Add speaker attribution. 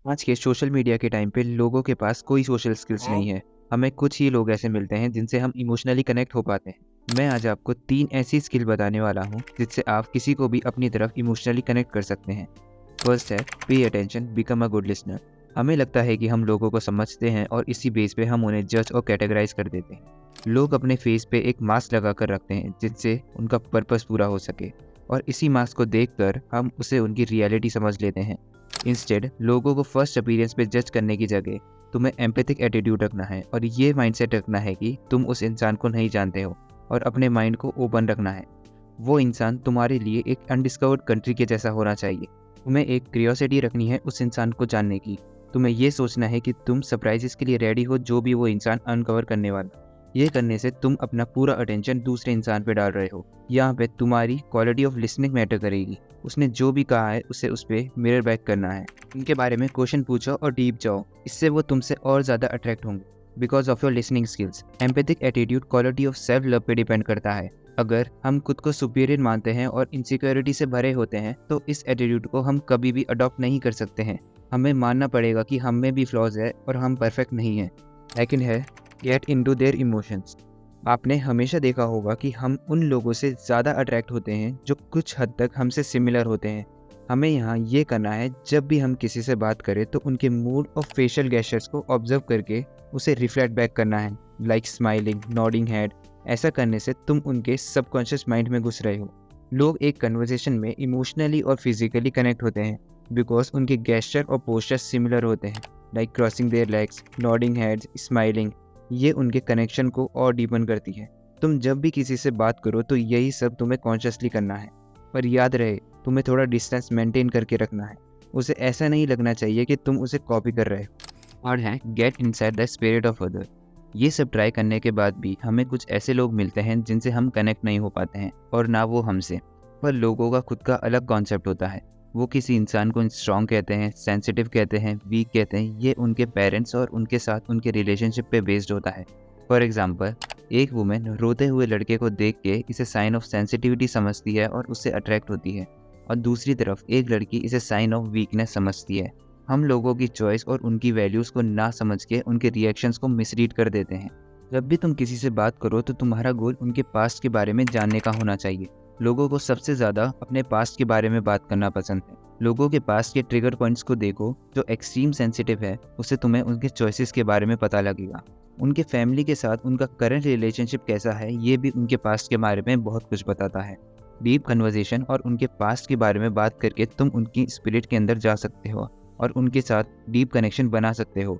Speaker 1: आज के social media के टाइम पे लोगों के पास कोई सोशल स्किल्स नहीं है। हमें कुछ ही लोग ऐसे मिलते हैं जिनसे हम इमोशनली कनेक्ट हो पाते हैं। मैं आज आपको 3 ऐसी स्किल बताने वाला हूँ जिससे आप किसी को भी अपनी तरफ इमोशनली कनेक्ट कर सकते हैं। फर्स्ट है pay attention, become a good listener. हमें लगता है कि हम लोगों को समझते हैं और इसी बेस पे हम उन्हें जज और कैटेगराइज कर देते हैं। लोग अपने फेस पे एक मास्क लगा कर रखते हैं जिससे उनका पर्पस पूरा हो सके, और इसी मास्क को देखकर हम उसे उनकी रियलिटी समझ लेते हैं। इंस्टेड लोगों को फर्स्ट अपीयरेंस पे जज करने की जगह तुम्हें एम्पैथिक एटीट्यूड रखना है और ये माइंडसेट रखना है कि तुम उस इंसान को नहीं जानते हो और अपने माइंड को ओपन रखना है। वो इंसान तुम्हारे लिए एक अनडिस्कवर्ड कंट्री के जैसा होना चाहिए। तुम्हें एक क्यूरियोसिटी रखनी है उस इंसान को जानने की। तुम्हें ये सोचना है कि तुम सरप्राइजेस के लिए रेडी हो, जो भी वो इंसान अनकवर करने वाला। ये करने से तुम अपना पूरा अटेंशन दूसरे इंसान पे डाल रहे हो। यहाँ पे तुम्हारी क्वालिटी ऑफ लिसनिंग मैटर करेगी। उसने जो भी कहा है उसे उस पर मिरर बैक करना है। उनके बारे में क्वेश्चन पूछो और डीप जाओ। इससे वो तुमसे और ज़्यादा अट्रैक्ट होंगे because of your listening skills. Empathic attitude quality of self love पे डिपेंड करता है। अगर हम खुद को सुपीरियर मानते हैं और इनसिक्योरिटी से भरे होते हैं तो इस एटीट्यूड को हम कभी भी अडॉप्ट नहीं कर सकते हैं। हमें मानना पड़ेगा कि हम में भी फ्लॉज है और हम परफेक्ट नहीं हैं। सेकंड है गेट इनटू देयर इमोशंस। आपने हमेशा देखा होगा कि हम उन लोगों से ज़्यादा अट्रैक्ट होते हैं जो कुछ हद तक हमसे सिमिलर होते हैं। हमें यहाँ ये करना है, जब भी हम किसी से बात करें तो उनके मूड और फेशियल गेस्चर्स को ऑब्जर्व करके उसे रिफ्लेक्ट बैक करना है, लाइक स्माइलिंग, नॉडिंग हेड। ऐसा करने से तुम उनके सबकॉन्शियस माइंड में घुस रहे हो। लोग एक कन्वर्सेशन में इमोशनली और फिजिकली कनेक्ट होते हैं बिकॉज उनके गेस्चर और पोस्चर सिमिलर होते हैं, like crossing there legs, nodding heads, smiling. ये उनके कनेक्शन को और डीपन करती है। तुम जब भी किसी से बात करो तो यही सब तुम्हें कॉन्शियसली करना है। पर याद रहे, तुम्हें थोड़ा डिस्टेंस मेंटेन करके रखना है। उसे ऐसा नहीं लगना चाहिए कि तुम उसे कॉपी कर रहे हो। और है get inside the spirit of other. ये सब ट्राई करने के बाद भी हमें कुछ ऐसे लोग मिलते हैं जिनसे हम कनेक्ट नहीं हो पाते हैं और ना वो हमसे। पर लोगों का खुद का अलग कॉन्सेप्ट होता है। वो किसी इंसान को स्ट्रॉन्ग कहते हैं, सेंसिटिव कहते हैं, वीक कहते हैं। ये उनके पेरेंट्स और उनके साथ उनके रिलेशनशिप पे बेस्ड होता है। फॉर एग्जाम्पल, एक वुमेन रोते हुए लड़के को देख के इसे साइन ऑफ सेंसिटिविटी समझती है और उससे अट्रैक्ट होती है, और दूसरी तरफ एक लड़की इसे साइन ऑफ वीकनेस समझती है। हम लोगों की चॉइस और उनकी वैल्यूज़ को ना समझ के उनके रिएक्शंस को मिसरीड कर देते हैं। जब भी तुम किसी से बात करो तो तुम्हारा गोल उनके पास्ट के बारे में जानने का होना चाहिए। लोगों को सबसे ज़्यादा अपने पास्ट के बारे में बात करना पसंद है। लोगों के पास्ट के ट्रिगर पॉइंट्स को देखो। जो एक्सट्रीम सेंसिटिव है उससे तुम्हें उनके चॉइसेस के बारे में पता लगेगा। उनके फैमिली के साथ उनका करंट रिलेशनशिप कैसा है, ये भी उनके पास्ट के बारे में बहुत कुछ बताता है। डीप कन्वर्सेशन और उनके पास्ट के बारे में बात करके तुम उनकी स्पिरिट के अंदर जा सकते हो और उनके साथ डीप कनेक्शन बना सकते हो।